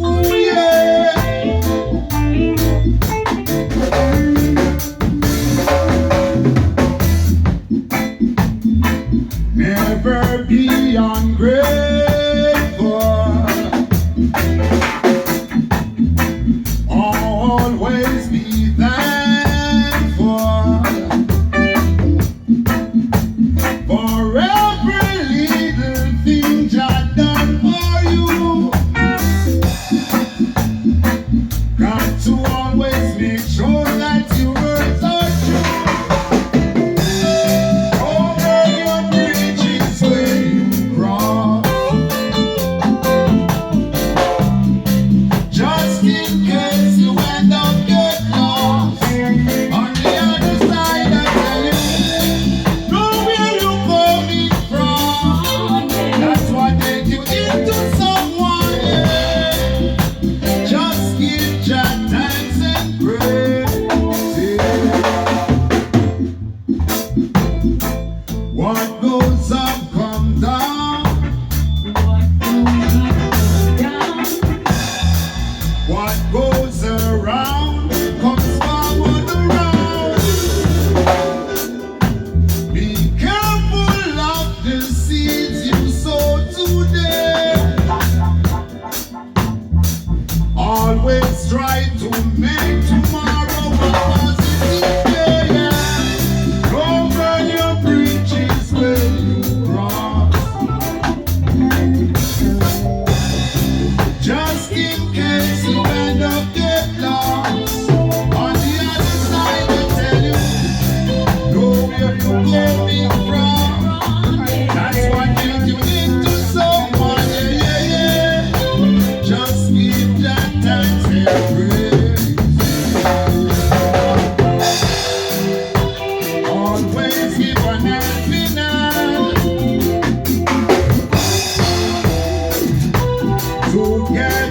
Ooh, yeah. Never be ungrateful. Always be thankful for every little thing Jah done for you. Got to always make sure that your words are true. Over your bridges where you cross, just in case you end up get lost. On the other side, I tell you, know where you coming from. That's what take you into someone. Yeah. Just give Jah thanks and praise. What goes up, come down. What goes around comes forward around. Be careful of the seeds you sow today. Always try to make tomorrow a positive day. Yeah. Don't burn your bridges when you cross. Just in case you end up get lost. On the other side, I tell you, know where you coming from. That's what makes you into someone. Yeah, yeah, yeah. Just give that thanks and praise. Always give an helping hand. Together